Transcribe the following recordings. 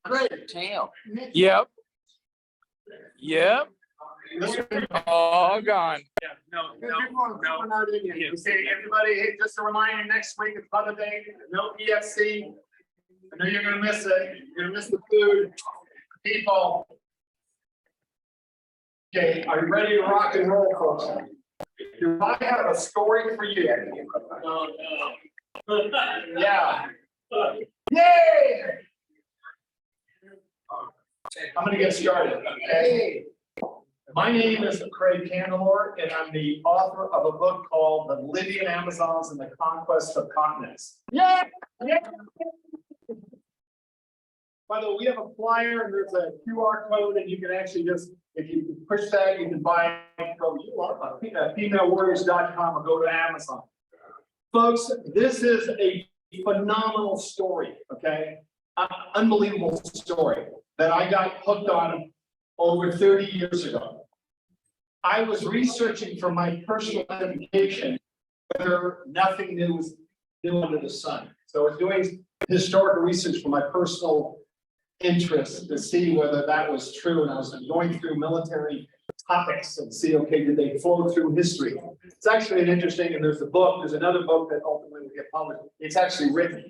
Great tail. Yep. Yep. All gone. Yeah, no. Okay, everybody, hey, just a reminder, next week is Mother's Day, no EFC. I know you're gonna miss it, you're gonna miss the food, people. Okay, are you ready to rock and roll, folks? Do I have a story for you? Oh, no. Yeah. Yay! I'm gonna get started, okay? My name is Craig Candelore, and I'm the author of a book called The Libyan Amazons and the Conquest of Continents. Yeah! Yeah! By the way, we have a flyer and there's a QR code, and you can actually just, if you push that, you can buy it from femalewarriors.com or go to Amazon. Folks, this is a phenomenal story, okay? Unbelievable story that I got hooked on over 30 years ago. I was researching for my personal education whether nothing new was new under the sun. So I was doing historical research for my personal interest to see whether that was true. And I was going through military topics and see, okay, did they flow through history? It's actually an interesting, and there's a book, there's another book that ultimately will get published. It's actually written.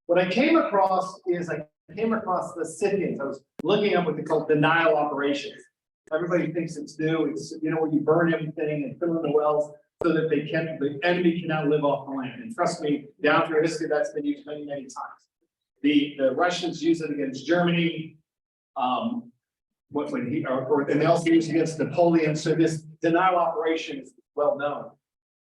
What I came across is I came across the Scythians. I was looking up what they call denial operations. Everybody thinks it's new. It's, you know, where you burn everything and fill in the wells so that the enemy cannot live off the land. And trust me, down through history, that's been used many, many times. The Russians use it against Germany. And they also use it against Napoleon. So this denial operation is well known.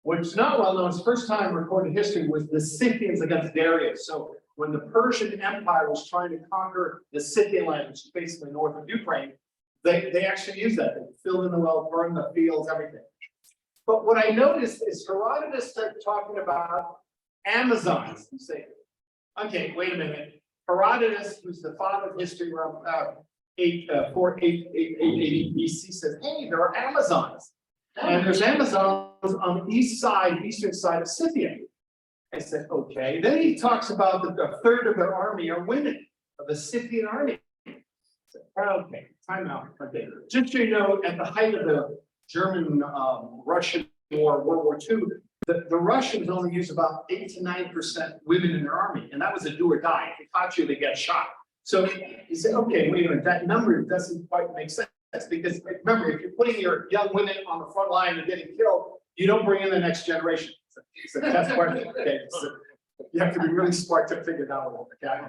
What's not well known is the first time recorded history was the Scythians against Darius. So when the Persian Empire was trying to conquer the Scythian land, which is basically north of Ukraine, they actually used that. They filled in the well, burned the fields, everything. But what I noticed is Herodotus started talking about Amazons. You say, okay, wait a minute. Herodotus, who's the father of history around 880 BC, says, hey, there are Amazons. And there's Amazons on the eastern side of Scythia. I said, okay. Then he talks about that a third of their army are women, of the Scythian army. I said, okay, time out. Okay. Just so you know, at the height of the German-Russian War, World War II, the Russians only used about 8 to 9% women in their army, and that was a do or die. If they fought you, they get shot. So you say, okay, wait a minute, that number doesn't quite make sense, because remember, if you're putting your young women on the front line and getting killed, you don't bring in the next generation. It's a test question. Okay, so you have to be really smart to figure that one out. Okay,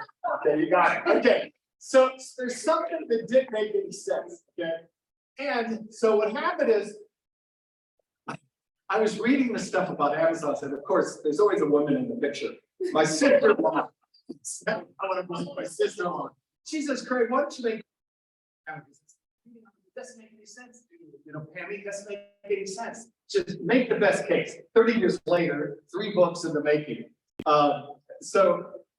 okay, you got it. Okay, so there's something that didn't make any sense. Okay, and so what happened is, I was reading the stuff about Amazons, and of course, there's always a woman in the picture. My sister-in-law. I want to blame my sister-in-law. She says, Craig, why don't you make? It doesn't make any sense. You know, Pammy, it doesn't make any sense. Just make the best case. 30 years later, 3 books in the making. I'm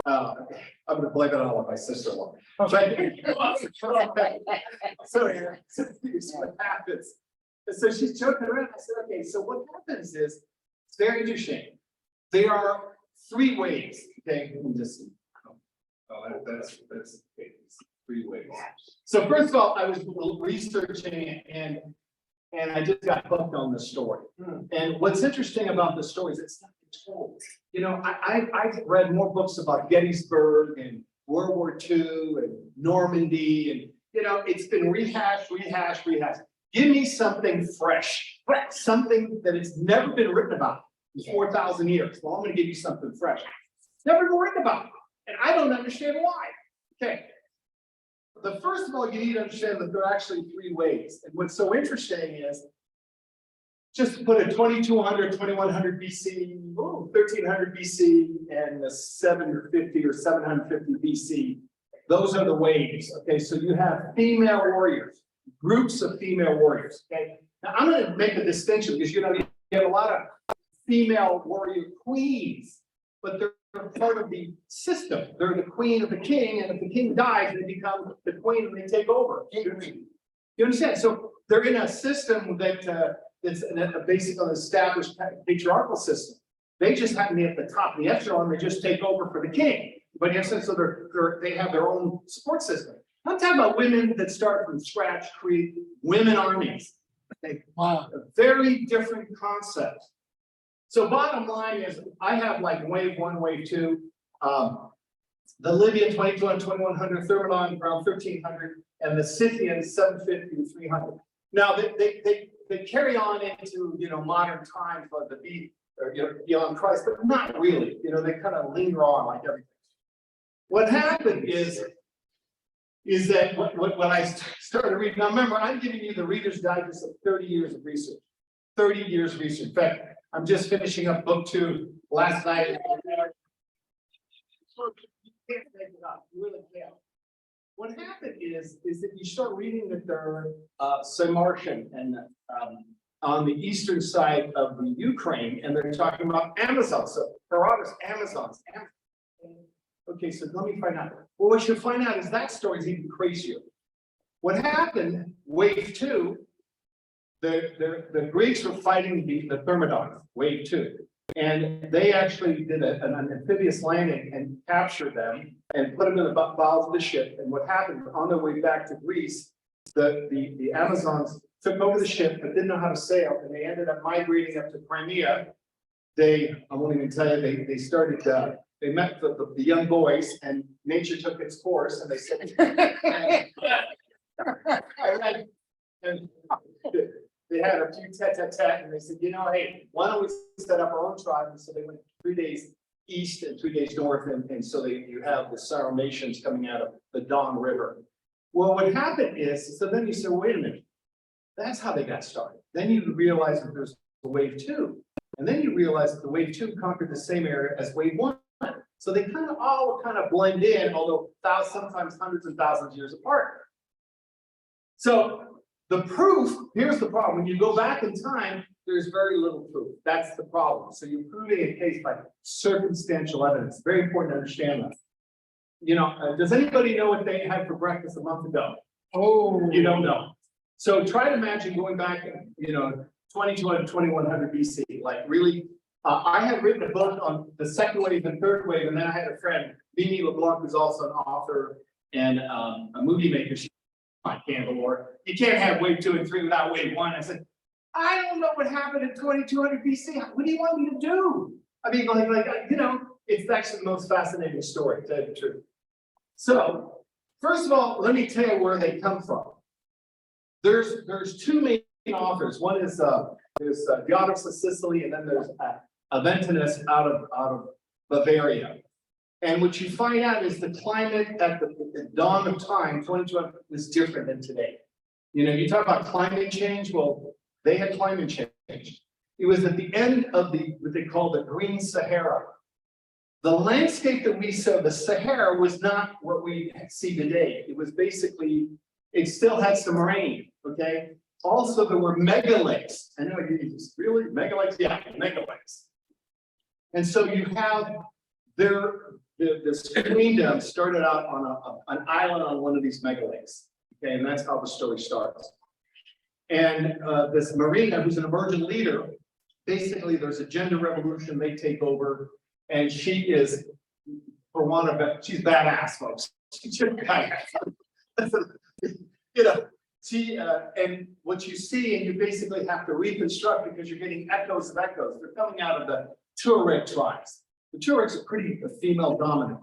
going to blame it all on my sister-in-law. So here's what happens. So she's joking around. I said, okay, so what happens is, it's very interesting. There are 3 ways. Okay, let me just see. That's 3 ways. So first of all, I was researching and I just got hooked on the story. And what's interesting about the story is it's not told. You know, I've read more books about Gettysburg and World War II and Normandy, and you know, it's been rehashed. Give me something fresh, something that has never been written about in 4,000 years. Well, I'm going to give you something fresh. Never been written about, and I don't understand why. Okay. First of all, you need to understand that there are actually 3 ways. And what's so interesting is, just to put a 2200, 2100 BC, 1300 BC, and the 750 or 750 BC, those are the waves. Okay, so you have female warriors, groups of female warriors. Okay, now I'm going to make a distinction because you know you have a lot of female warrior queens, but they're part of the system. They're the queen of the king, and if the king dies, they become the queen and they take over. You understand? So they're in a system that it's basically an established patriarchal system. They just happen to be at the top of the echelon. They just take over for the king. But you understand, so they have their own support system. I'm talking about women that start from scratch, create women armies. Wow. A very different concept. So bottom line is, I have like wave 1, wave 2. The Libyan 2200, 2100, Thermodon around 1300, and the Scythian 750 to 300. Now they carry on into modern times, like the beat or beyond Christ, but not really. They kind of linger on like everything. What happened is that when I started reading, now remember, I'm giving you the Reader's Digest of 30 years of research. 30 years of research. In fact, I'm just finishing up book 2 last night. You can't make it up. You really can't. What happened is that you start reading that they're Samarkand and on the eastern side of the Ukraine, and they're talking about Amazon. So Herodotus, Amazons. Okay, so let me find out. Well, what you find out is that story is even crazier. What happened, wave 2, the Greeks were fighting the Thermodon, wave 2. And they actually did an amphibious landing and captured them and put them in the bowels of the ship. And what happened, on their way back to Greece, the Amazons took over the ship but didn't know how to sail, and they ended up migrating up to Crimea. I won't even tell you, they started, they met the young boys, and nature took its course, and they said, and they had a few tete-a-tete, and they said, hey, why don't we set up our own tribe? And so they went 3 days east and 3 days north, and so you have the Sarmatians coming out of the Don River. Well, what happened is, so then you say, wait a minute, that's how they got started. Then you realize that there's a wave 2, and then you realize that the wave 2 conquered the same area as wave 1. So they all blend in, although sometimes hundreds and thousands of years apart. So the proof, here's the problem. When you go back in time, there's very little proof. That's the problem. So you're proving a case by circumstantial evidence. Very important to understand that. Does anybody know what they had for breakfast a month ago? Oh, you don't know. So try to imagine going back, 2200, 2100 BC, like really. I had written a book on the second wave and third wave, and then I had a friend, Mimi LeBlanc, who's also an author and a movie maker. She's on Candelore. You can't have wave 2 and 3 without wave 1. I said, I don't know what happened in 2200 BC. What do you want me to do? I mean, it's actually the most fascinating story, to tell you the truth. So, first of all, let me tell you where they come from. There's 2 main authors. One is there's Diodorus of Sicily, and then there's Aventinus out of Bavaria. And what you find out is the climate at the dawn of time, 2200, was different than today. You talk about climate change. Well, they had climate change. It was at the end of what they call the Green Sahara. The landscape that we saw, the Sahara, was not what we see today. It was basically, it still had some rain, okay? Also, there were megalakes. I know you just really megalakes, yeah, megalakes. And so you have this queendom started out on an island on one of these megalakes. Okay, and that's how the story starts. And this Marina, who's an emergent leader, basically there's a gender revolution, they take over, and she is, for one of it, she's badass, folks. She's badass. And what you see, and you basically have to reconstruct because you're getting echoes of echoes. They're coming out of the Tuareg tribes. The Tuaregs are pretty female dominant.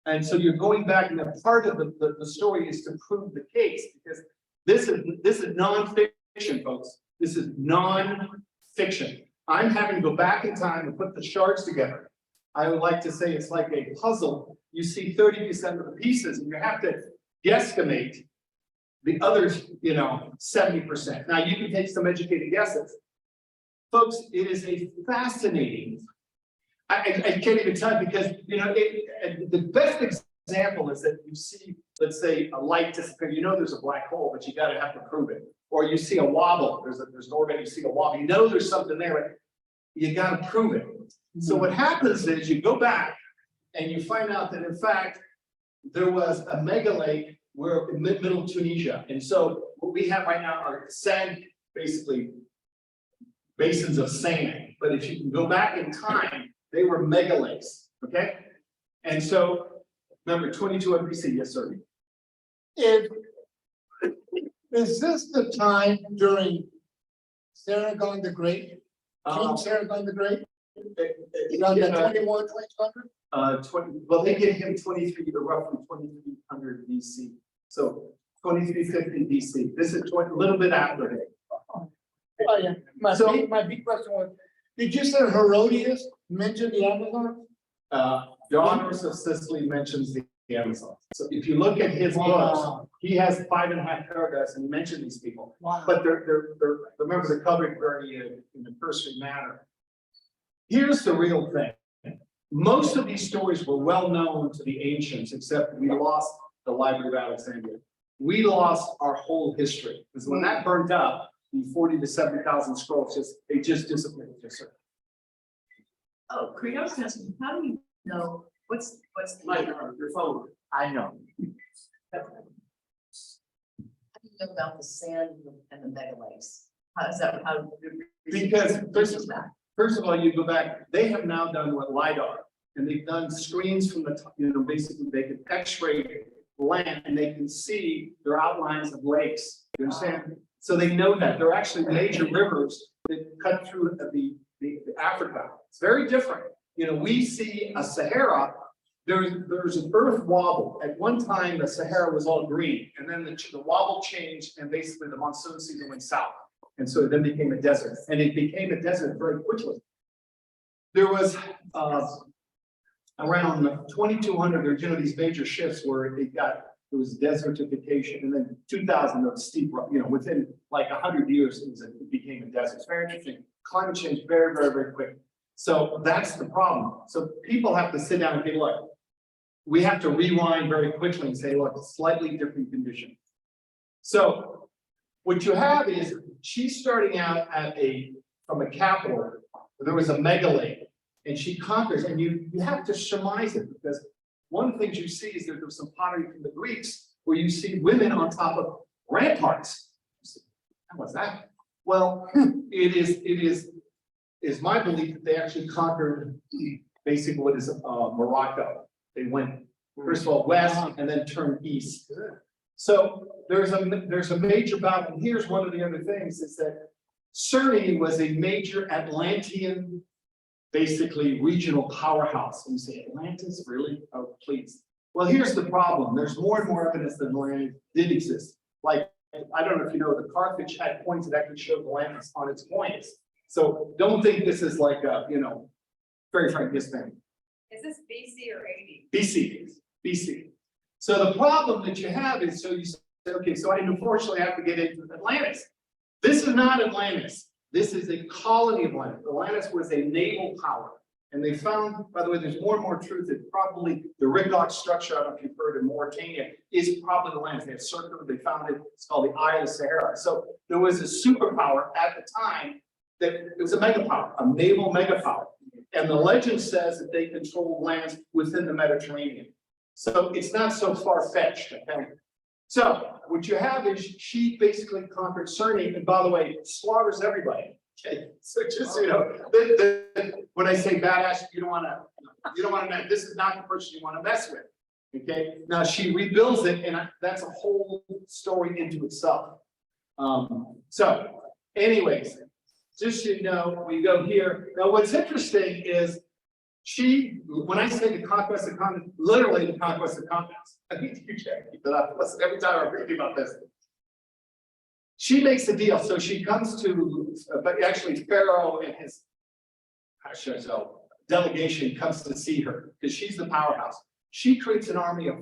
And so you're going back, and a part of the story is to prove the case, because this is non-fiction, folks. This is non-fiction. I'm having to go back in time and put the shards together. I would like to say it's like a puzzle. You see 30% of the pieces, and you have to guesstimate the others, 70%. Now you can take some educated guesses. Folks, it is a fascinating, I can't even tell you, because the best example is that you see, let's say, a light disappear. There's a black hole, but you gotta have to prove it. Or you see a wobble, there's an orbit, you see a wobble, there's something there, but you gotta prove it. So what happens is you go back and you find out that in fact, there was a mega lake where in middle Tunisia. And so what we have right now are sand, basically basins of sand. But if you can go back in time, they were mega lakes, okay? And so Remember, 2200 BC, yes, sir. Is, is this the time during Sargon the Great? King Sargon the Great? Around the 2100? 20, well, they get him 23 to roughly 2300 BC. So 2350 BC. This is a little bit after him. Oh, yeah. My So- big question was, did you say Herodias mentioned the Amazon? The Honors of Sicily mentions the Amazon. So if you look at his books, Wow. he has 5.5 paragraphs and he mentioned these people. Wow. But remember, they're covered very in a cursory manner. Here's the real thing. Most of these stories were well known to the ancients, except we lost the Library of Alexandria. We lost our whole history, because when that burned up, the 40 to 70,000 scrolls they just disappeared. Yes, sir. Oh, curiosity, how do you know what's Your phone. I know. how do you know about the sand and the mega lakes? How is that, how? Because that? First of all, you go back, they have now done what LiDAR, and they've done screens from the, basically they can X-ray land and they can see their outlines of lakes. You understand? So they know that there are actually major rivers that cut through the Africa. It's very different. We see a Sahara, there's an earth wobble. At one time, the Sahara was all green, and then the wobble changed, and basically the monsoon season went south. And so it then became a desert, and it became a desert very quickly. There was around 2200, there's these major shifts where there was desertification, and then 2000 of steep, within like 100 years, it became a desert. It's very interesting. Climate change very, very, very quick. So that's the problem. So people have to sit down and say, look, we have to rewind very quickly and say, look, slightly different condition. So what you have is she's starting out from a capital where there was a mega lake, and she conquers, and you have to surmise it, because one of the things you see is that there's some pottery from the Greeks where you see women on top of ramparts. How was that? Well, it is my belief that they actually conquered basically what is Morocco. They went first of all west and then turned east. So there's a major battle. And here's one of the other things is that Cerny was a major Atlantean, basically regional powerhouse. And you say, Atlantis, really? Oh, please. Well, here's the problem. There's more and more evidence that Atlantis did exist. Like, I don't know if you know, the Carthage had points that actually showed Atlantis on its points. So don't think this is like a, very frank thing. Is this BC or AD? BC. So the problem that you have is, so you say, okay, so I unfortunately have to get into Atlantis. This is not Atlantis. This is a colony of Atlantis. Atlantis was a naval power. And they found, by the way, there's more and more truth that probably the Riglock structure, I don't know if you've heard, in Mauritania, is probably Atlantis. They have circular, they found it, it's called the Eye of the Sahara. So there was a superpower at the time that it was a mega power, a naval mega power. And the legend says that they controlled lands within the Mediterranean. So it's not so far-fetched, okay? So what you have is she basically conquered Cerny, and by the way, slaughters everybody. Okay, so just when I say badass, you don't want to. This is not the person you want to mess with. Okay, now she rebuilds it, and that's a whole story into itself. So, anyways, just so you know, we go here. Now, what's interesting is when I say the conquest of continents, literally the conquest of continents. I think you check that up. Listen, every time I'm reading about this. She makes a deal. So she comes to, but actually Pharaoh and his delegation comes to see her because she's the powerhouse. She creates an army of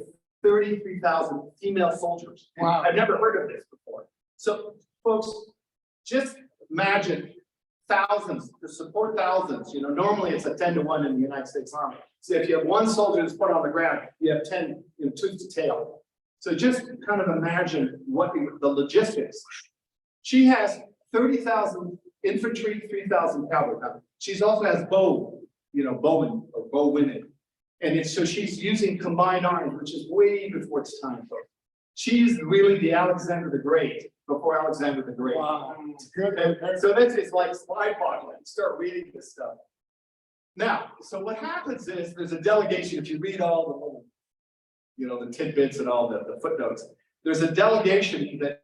33,000 female soldiers. Wow. I've never heard of this before. So folks, just imagine thousands to support thousands. Normally it's a 10-to-1 in the United States Army. So if you have one soldier that's put on the ground, you have 10 tooth to tail. So just kind of imagine what the logistics. She has 30,000 infantry, 3,000 cavalry. She also has bowmen or bow women. And so she's using combined arms, which is way before its time. She's really the Alexander the Great, before Alexander the Great. Wow. And so this is like slide boggling. Start reading this stuff. Now, so what happens is there's a delegation, if you read all you know, the tidbits and all the footnotes. There's a delegation that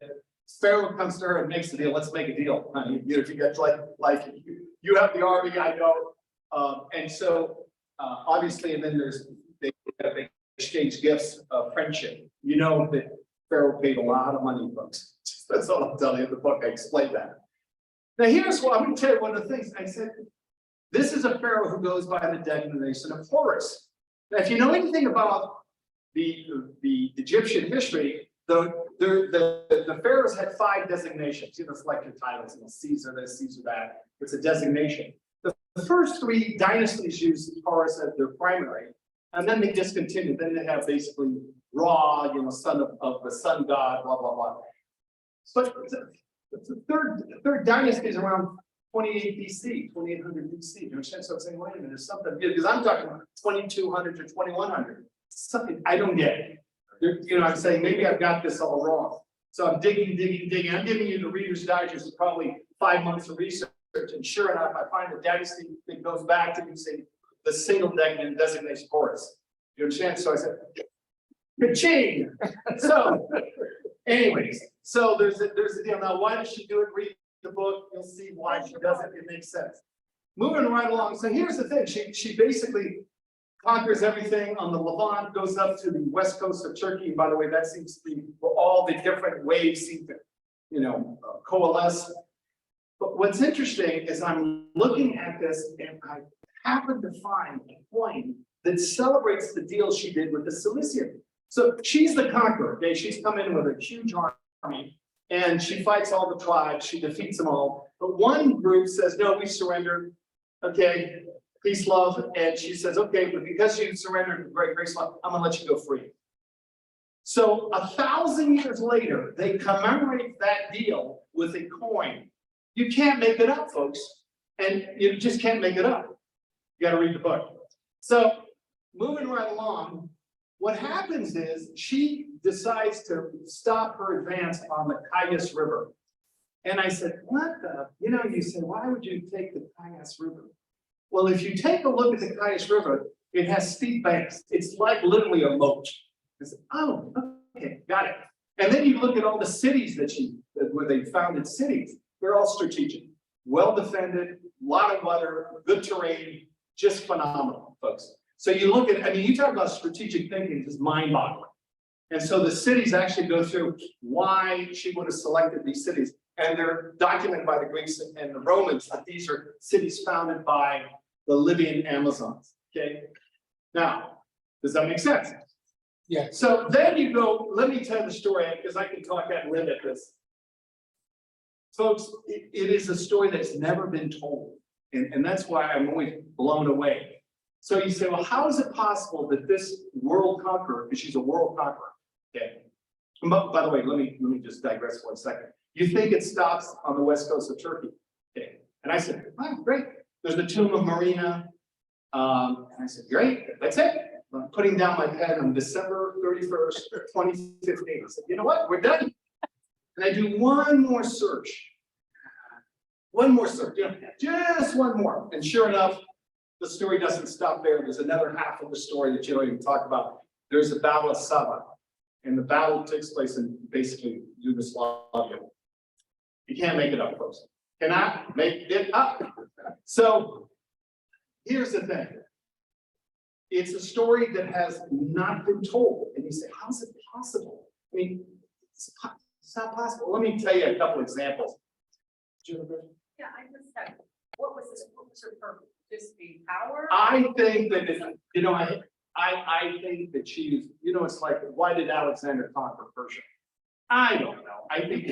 Pharaoh comes to her and makes the deal. Let's make a deal, honey. You know, if you get like you have the army, I know. And so obviously, and then they exchange gifts of friendship. You know that Pharaoh paid a lot of money, folks. That's all I'm telling you in the book. I explained that. Now here's what I'm going to tell you. One of the things I said. This is a pharaoh who goes by the designation of Horus. Now, if you know anything about the Egyptian history, the pharaohs had 5 designations. You know, select your titles. You know, Caesar this, Caesar that. It's a designation. The first 3 dynasties used Horus as their primary, and then they discontinued. Then they have basically Ra, you know, son of the sun god, blah blah blah. But the third dynasty is around 28 BC, 2800 BC. You understand? So I'm saying, wait a minute, there's something, because I'm talking about 2200 to 2100. Something I don't get. You know, I'm saying maybe I've got this all wrong. So I'm digging. I'm giving you the Reader's Digest of probably 5 months of research, and sure enough, I find a dynasty that goes back to using the single designation Horus. You understand? So I said, ka-ching! So, anyways, so there's a deal. Now, why does she do it? Read the book, you'll see why she does it. It makes sense. Moving right along. So here's the thing. She basically conquers everything on the Levant, goes up to the west coast of Turkey. And by the way, that seems to be where all the different waves seem to, you know, coalesce. But what's interesting is I'm looking at this and I happen to find a coin that celebrates the deal she did with the Cilician. So she's the conqueror. Okay, she's come in with a huge army. And she fights all the tribes, she defeats them all. But one group says, no, we surrendered. Okay, peace, love. And she says, okay, but because you surrendered, great grace, love, I'm gonna let you go free. So 1,000 years later, they commemorate that deal with a coin. You can't make it up, folks. And you just can't make it up. You gotta read the book. So moving right along, what happens is she decides to stop her advance on the Cayas River. And I said, what the, you know, you say, why would you take the Cayas River? Well, if you take a look at the Cayas River, it has steep banks. It's like literally a moat. I said, oh, okay, got it. And then you look at all the cities where they founded cities. They're all strategic, well defended, a lot of water, good terrain, just phenomenal, folks. So you look at, I mean, you talk about strategic thinking, it's mind-boggling. And so the cities actually go through why she would have selected these cities. And they're documented by the Greeks and the Romans that these are cities founded by the Libyan Amazons, okay? Now, does that make sense? Yeah. So then you go, let me tell the story, because I can talk at length at this. Folks, it is a story that's never been told. And that's why I'm always blown away. So you say, well, how is it possible that this world conqueror, because she's a world conqueror, okay? And by the way, let me just digress 1 second. You think it stops on the west coast of Turkey, okay? And I said, oh, great. There's the tomb of Marina. And I said, great, that's it. I'm putting down my pen on December 31st, 2015. I said, you know what, we're done. And I do one more search. One more search, you know, just one more. And sure enough, the story doesn't stop there. There's another half of the story that you don't even talk about. There's the Battle of Sava. And the battle takes place in basically Yugoslavia. You can't make it up, folks. Cannot make it up. So here's the thing. It's a story that has not been told. And you say, how is it possible? I mean, it's not possible. Let me tell you a couple examples. Yeah, I just said, what was her purpose? Just the power? I think that, you know, I think that she's, you know, it's like, why did Alexander conquer Persia? I don't know. I think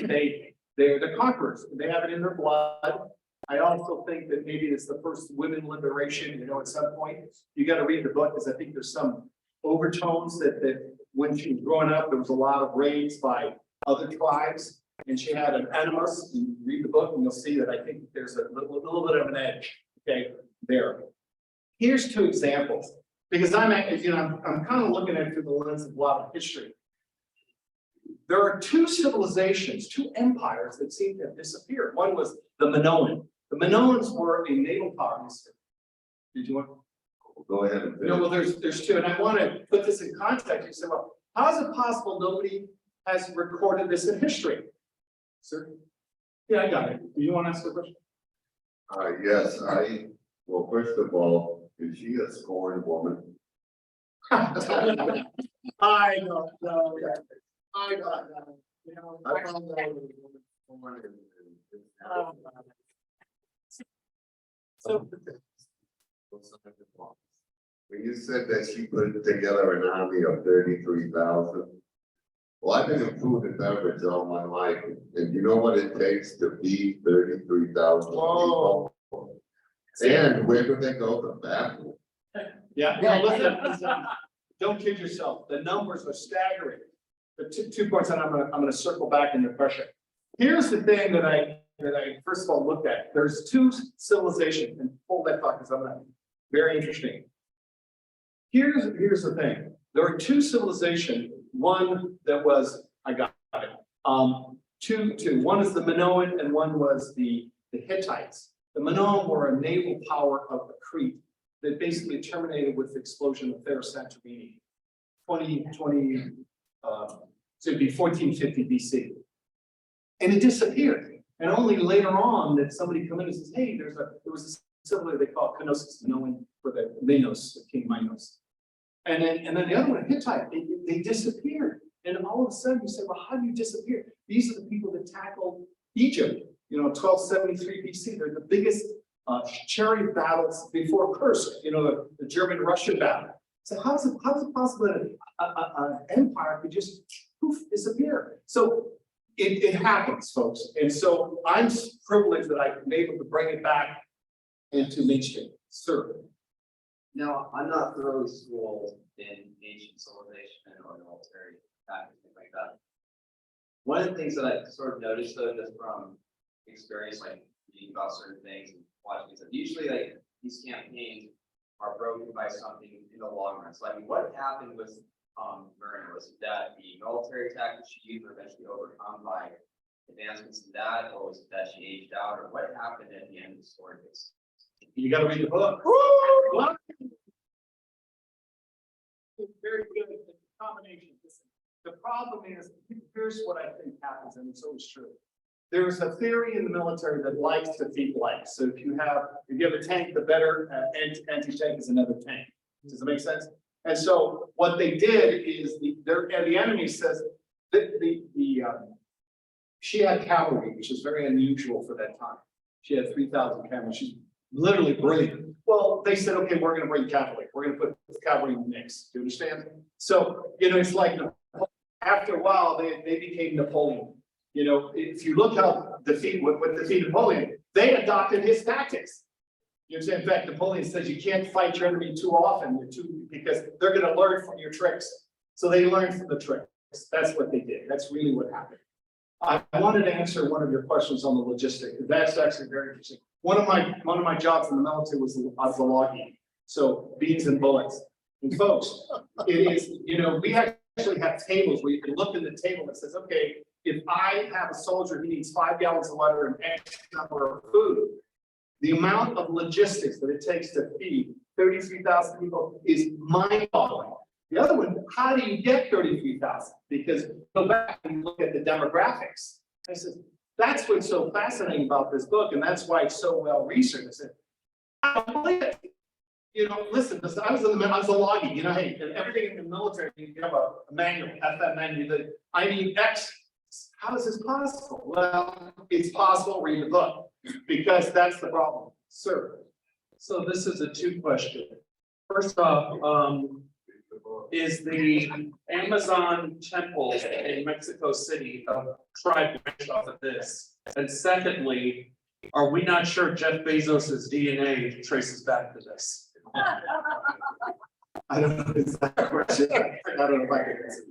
they're the conquerors. They have it in their blood. I also think that maybe it's the first women liberation, you know, at some point. You got to read the book, because I think there's some overtones that when she was growing up, there was a lot of raids by other tribes, and she had an animus. You read the book and you'll see that I think there's a little bit of an edge, okay, there. Here's 2 examples, because I'm kind of looking at it through the lens of a lot of history. There are 2 civilizations, 2 empires that seem to have disappeared. One was the Minoan. The Minoans were a naval power. Did you want? Go ahead and No, finish. well, there's two, and I want to put this in context. You say, well, how is it possible nobody has recorded this in history? Sir? Yeah, I got it. Do you want to ask a question? Yes, well, first of all, is she a scorned woman? I don't know. I don't know. You know, I found that was a woman. So, When you said that she put together an army of 33,000. Well, I've been in food and beverage all my life, and you know what it takes to feed 33,000 people? And where do they go? The bathroom? yeah, no, listen, don't kid yourself. The numbers are staggering. The two points that I'm gonna circle back in your question. Here's the thing that I first of all looked at. There's two civilizations, and hold that thought because I'm not very interesting. Here's the thing. There are two civilizations. One that was, I got it. Two. One is the Minoan and one was the Hittites. The Minoan were a naval power of Crete that basically terminated with the explosion of Fair Santorini. So it'd be 1450 BC. And it disappeared. And only later on that somebody come in and says, hey, there was a civilization they call Knossos, Minoan for the Minos, King Minos. And then the other one, Hittite, they disappeared. And all of a sudden you say, well, how do you disappear? These are the people that tackled Egypt, 1273 BC. They're the biggest chariot battles before Kursk, the German-Russian battle. So how is it possible that an empire could just poof, disappear? So it happens, folks. And so I'm privileged that I've been able to bring it back into mainstream. Sir. No, I'm not thoroughly schooled in ancient civilization or military tactics, things like that. One of the things that I sort of noticed though, just from experience, like reading about certain things and watching things, usually like these campaigns are broken by something in the long run. So I mean, what happened with Myrna? Was it that the military tactics she used were eventually overcome by advancements in that, or was it that she aged out, or what happened at the end of the story? You got to read the book. What? It's very good. It's a combination. Listen, the problem is, here's what I think happens, and it's always true. There's a theory in the military that likes to feed like. So if you have a tank, the better anti-tank is another tank. Does it make sense? And so what they did is the enemy says that she had cavalry, which is very unusual for that time. She had 3,000 cavalry. She's literally brilliant. Well, they said, okay, we're going to bring cavalry. We're going to put cavalry in the mix. Do you understand? So, it's like after a while, they became Napoleon. If you look how what defeated Napoleon, they adopted his tactics. You understand? In fact, Napoleon says you can't fight your enemy too often, because they're going to learn from your tricks. So they learned from the tricks. That's what they did. That's really what happened. I wanted to answer one of your questions on the logistics. That's actually very interesting. One of my jobs in the military was a logging. So beans and bullets. And folks, it is, we actually have tables where you can look in the table that says, okay, if I have a soldier who needs 5 gallons of water and X number of food, the amount of logistics that it takes to feed 33,000 people is mind-boggling. The other one, how do you get 33,000? Because go back and look at the demographics. I said, that's what's so fascinating about this book, and that's why it's so well researched. I said, I don't believe it. Listen, I was a logging, hey, and everything in the military, you have a manual, FM manual that I need X. How is this possible? Well, it's possible, read the book, because that's the problem. Sir. So this is a 2 question. First off, is the Amazon temple in Mexico City a tribe based off of this? And secondly, are we not sure Jeff Bezos's DNA traces back to this? I don't know if it's that question. I don't know if I can answer.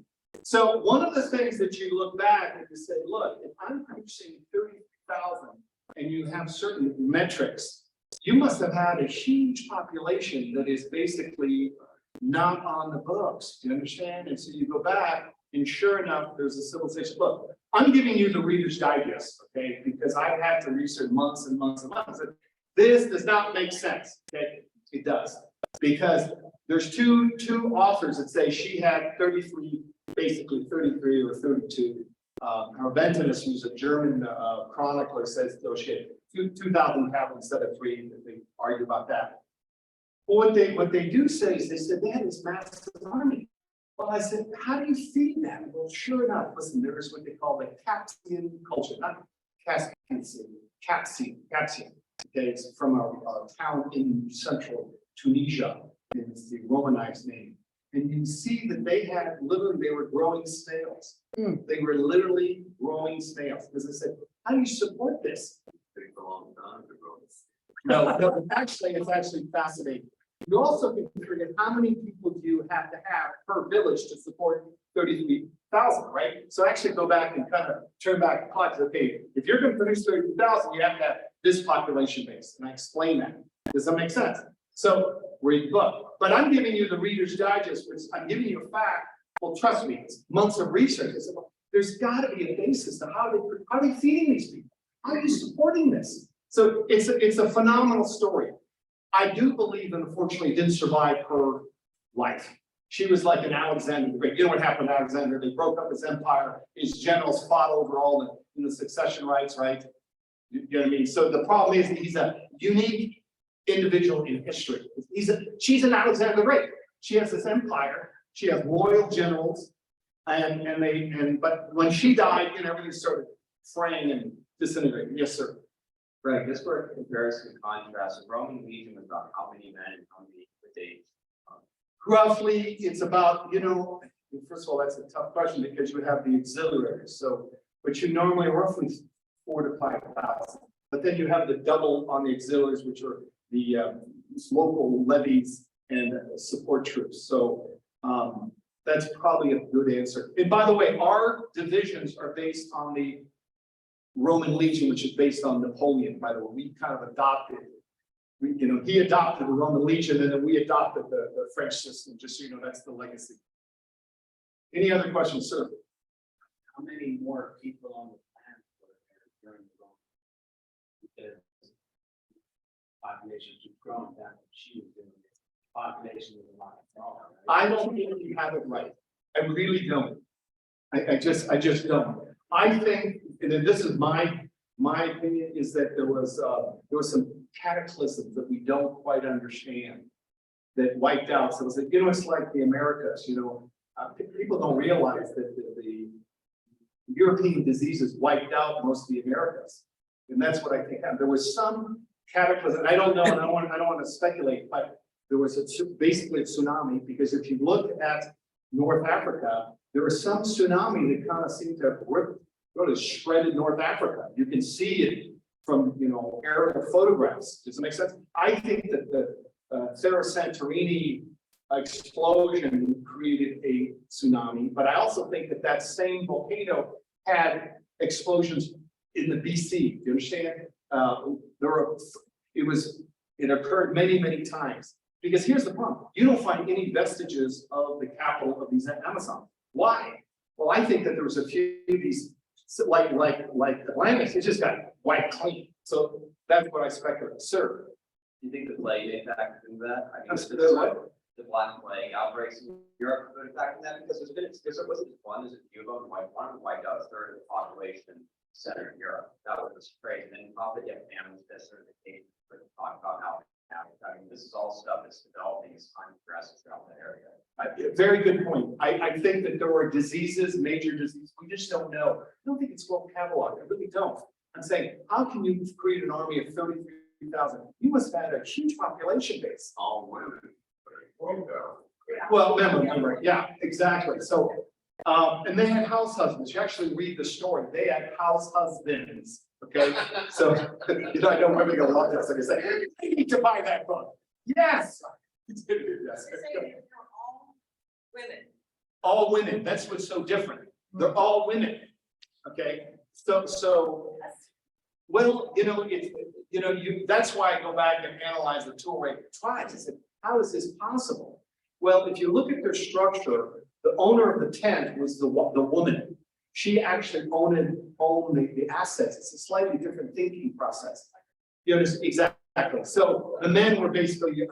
So one of the things that you look back and you say, look, if I'm producing 30,000 and you have certain metrics, you must have had a huge population that is basically not on the books. Do you understand? And so you go back and sure enough, there's a civilization. Look, I'm giving you the Reader's Digest, okay? Because I've had to research months and months and months. This does not make sense, okay? It does. Because there's two authors that say she had 33, basically 33 or 32. Arventinus, who's a German chronicler, says though she had 2,000 cattle instead of 3. They argue about that. But what they do say is they said they had this massive army. Well, I said, how do you feed them? Well, sure enough, listen, there is what they call the Capsian culture, not Capsian. Okay, it's from a town in central Tunisia. It's the Romanized name. And you see that they were growing snails. They were literally growing snails. Because I said, how do you support this? Takes a long time to grow. No, actually, it's actually fascinating. You also can figure how many people do you have to have per village to support 33,000, right? So actually go back and kind of turn back the clock. Okay, if you're going to produce 32,000, you have to have this population base. And I explain that. Does that make sense? So read the book. But I'm giving you the Reader's Digest, which I'm giving you a fact. Well, trust me, it's months of research. I said, well, there's got to be a basis to how are they feeding these people? How are you supporting this? So it's a phenomenal story. I do believe, and unfortunately, it didn't survive her life. She was like an Alexander the Great. You know what happened to Alexander? They broke up his empire. His generals fought over all the succession rights, right? You know what I mean? So the problem is that he's a unique individual in history. She's an Alexander the Great. She has this empire. She has loyal generals, but when she died, everything started fraying and disintegrating. Yes, sir. Right, just for a comparison and contrast, the Roman legion was about how many men and how many would they? Roughly, it's about, first of all, that's a tough question because you have the auxiliaries. So, but you normally roughly 4,000 to 5,000. But then you have the double on the auxiliaries, which are the local levies and support troops. So that's probably a good answer. And by the way, our divisions are based on the Roman legion, which is based on Napoleon. By the way, we kind of adopted, he adopted the Roman legion, and then we adopted the French system. Just so you know, that's the legacy. Any other questions, sir? How many more people on the planet were there during the Roman? Because populations have grown that she was doing it. Population was a lot smaller. Right? I don't think you have it right. I really don't. I just don't. I think, and then this is my opinion, is that there was some cataclysms that we don't quite understand that wiped out. So it's like, it's like the Americas, people don't realize that the European diseases wiped out most of the Americas. And that's what I think happened. There was some cataclysm. I don't know, and I don't want to speculate, but there was basically a tsunami, because if you look at North Africa, there was some tsunami that kind of seemed to have really shredded North Africa. You can see it from, aerial photographs. Does it make sense? I think that the Terra Santorini explosion created a tsunami, but I also think that same volcano had explosions in the BC. Do you understand? It occurred many, many times. Because here's the problem: you don't find any vestiges of the capital of these Amazon. Why? Well, I think that there was a few of these, like Atlantis, it just got wiped clean. So that's what I speculate. Sir, Do you think the plague impacted into that? I mean, the the Black Plague outbreaks in Europe could impact that, because wasn't just one, there's a few of them, one wiped out a third of the population center in Europe. That was crazy. And then probably get families that sort of the case, but talk about how. I mean, this is all stuff that's developing as time progresses throughout that area. Very good point. I think that there were diseases, major diseases, we just don't know. I don't think it's well cataloged. I really don't. I'm saying, how can you create an army of 33,000? You must have had a huge population base. All women. Well, remember, yeah, exactly. So, and they had house husbands. You actually read the story. They had house husbands. Okay, so I know women gonna love this. So they say, I need to buy that book. Yes. Yes. Women. All women. That's what's so different. They're all women. Okay, so well, that's why I go back and analyze the Tuareg tribes. I said, how is this possible? Well, if you look at their structure, the owner of the tent was the woman. She actually owned the assets. It's a slightly different thinking process. You understand, exactly. So the men were basically,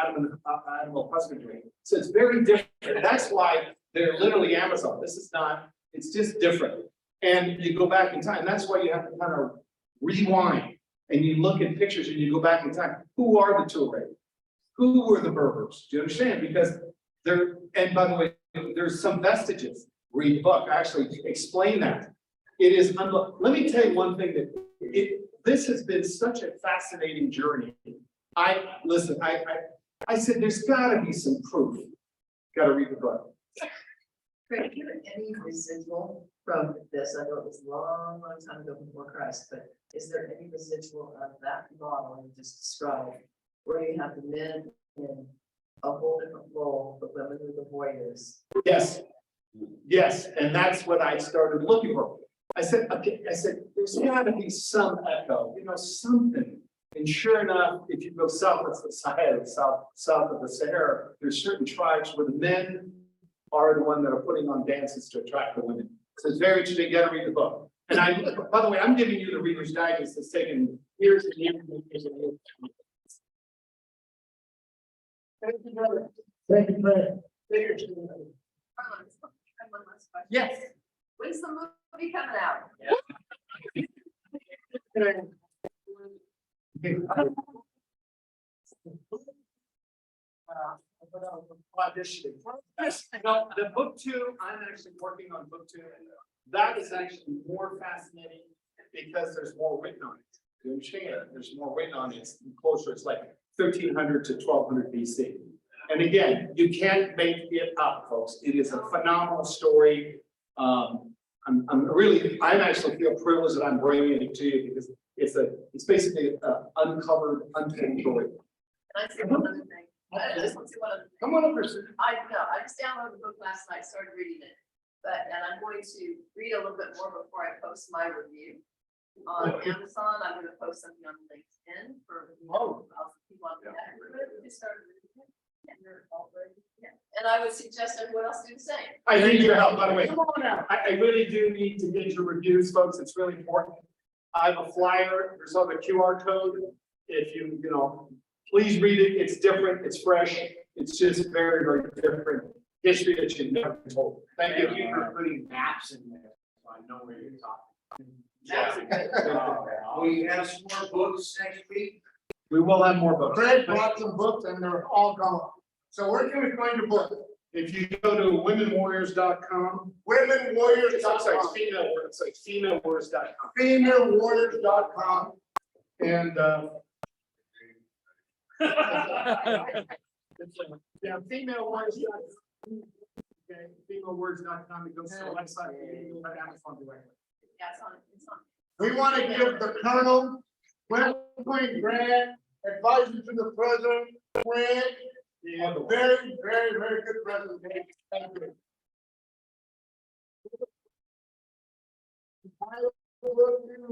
animal husbandry. So it's very different. That's why they're literally Amazon. This is not, it's just different. And you go back in time. That's why you have to kind of rewind and you look at pictures and you go back in time. Who are the Tuareg? Who were the Berbers? Do you understand? Because there, and by the way, there's some vestiges. Read the book, actually explain that. It is, let me tell you one thing that this has been such a fascinating journey. Listen, I said, there's gotta be some proof. Gotta read the book. Craig, do you have any residual from this? I know it was a long, long time ago before Christ, but is there any residual of that model you just described? Where you have the men in a whole different role, the women are the warriors. Yes. Yes, and that's what I started looking for. I said, okay, there's gotta be some echo, something. And sure enough, if you go south of the Sahara, south of the Sahara, there's certain tribes where the men are the one that are putting on dances to attract the women. So it's very interesting. You gotta read the book. And by the way, I'm giving you the Reader's Digest that's taken years and years and years and years. Thank you, brother. Thank you, Fred. I have one last question. Yes. When's the movie coming out? Auditioning. No, the book 2, I'm actually working on book 2. That is actually more fascinating because there's more written on it. You understand? There's more written on it. It's closer. It's like 1300 to 1200 BC. And again, you can't make it up, folks. It is a phenomenal story. I actually feel privileged that I'm bringing it to you because it's basically an uncovered, untold story. Can I say one other thing? I just want to say one other thing. Come on up, Kristen. I just downloaded the book last night, started reading it. And I'm going to read a little bit more before I post my review. On Amazon, I'm gonna post something on LinkedIn for people on the who started reading it. And I would suggest everyone else do the same. I need your help, by the way. Come on now. I really do need to get your reviews, folks. It's really important. I have a flyer. There's also a QR code. If you please read it. It's different. It's fresh. It's just very, very different history that you've never been told. Thank you. Thank you for putting maps in there, so I know where you're talking. We have some more books next week. We will have more books. Fred brought some books and they're all gone. So where can we find your book? If you go to womenwarriors.com. Womenwarriors.com. It's like femalewarriors.com. Femalewarriors.com. And yeah, femalewarriors.com. Okay, femalewarriors.com. It goes to the website. You can go to Amazon directly. Yeah, it's on. We want to give the Colonel, West Point Grant, advisor to the president, Fred, a very, very, very good presentation. Thank you.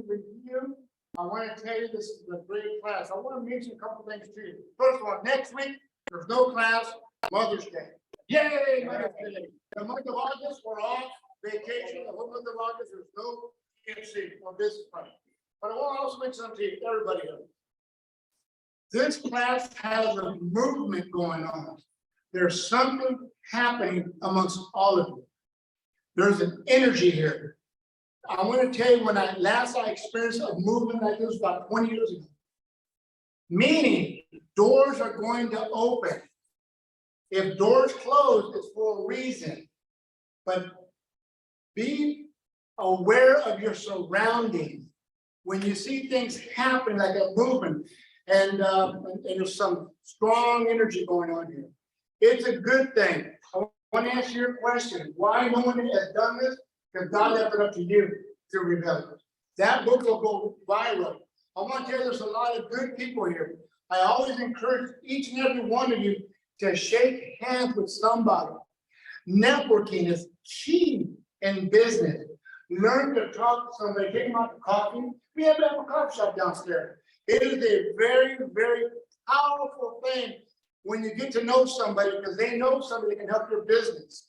Review. I want to tell you this is a great class. I want to mention a couple things to you. First of all, next week, there's no class, Mother's Day. Yay, Mother's Day. The month of August, we're off vacation. The whole month of August, there's no EFC or business plan. But I want to also mention something to you, everybody else. This class has a movement going on. There's something happening amongst all of you. There's an energy here. I want to tell you when I experienced a movement like this about 20 years ago. Meaning doors are going to open. If doors close, it's for a reason. But be aware of your surroundings. When you see things happen like a movement, and there's some strong energy going on here. It's a good thing. I want to answer your question. Why no one has done this? Because God left it up to you to reveal it. That book will go viral. I want to tell you there's a lot of good people here. I always encourage each and every one of you to shake hands with somebody. Networking is key in business. Learn to talk to somebody, take them out to coffee. We have a coffee shop downstairs. It is a very, very powerful thing when you get to know somebody because they know somebody that can help your business.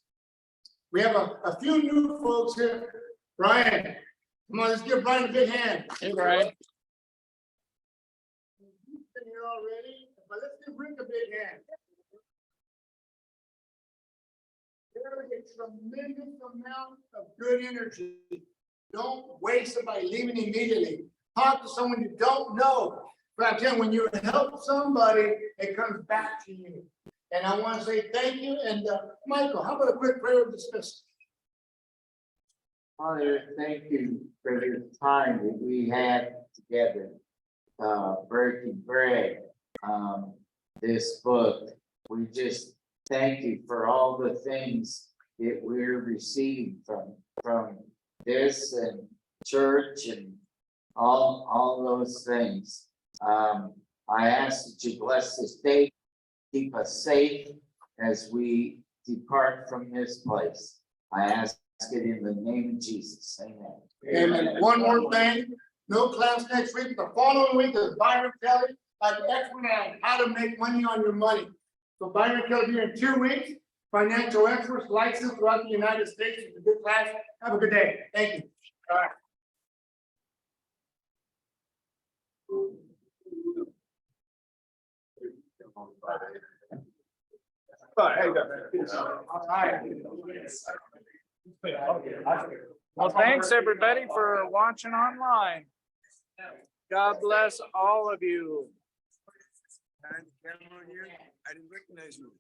We have a few new folks here. Brian, come on, let's give Brian a big hand. Hey, Brian. here already, but let's give Rick a big hand. There is a tremendous amount of good energy. Don't waste it by leaving immediately. Talk to someone you don't know. But I'm telling you, when you help somebody, it comes back to you. And I want to say thank you. And Michael, how about a quick prayer of dismissal? Father, thank you for this time that we had together, breaking bread, this book. We just thank you for all the things that we're receiving from this and church and all those things. I ask that you bless this day, keep us safe as we depart from this place. I ask it in the name of Jesus. Amen. And one more thing, no class next week. The following week is Byron Kelly, an expert on how to make money on your money. So Byron Kelly here in 2 weeks, financial experts licensed throughout the United States. It's a good class. Have a good day. Thank you. All right. All right. Well, thanks everybody for watching online. God bless all of you. I didn't recognize you.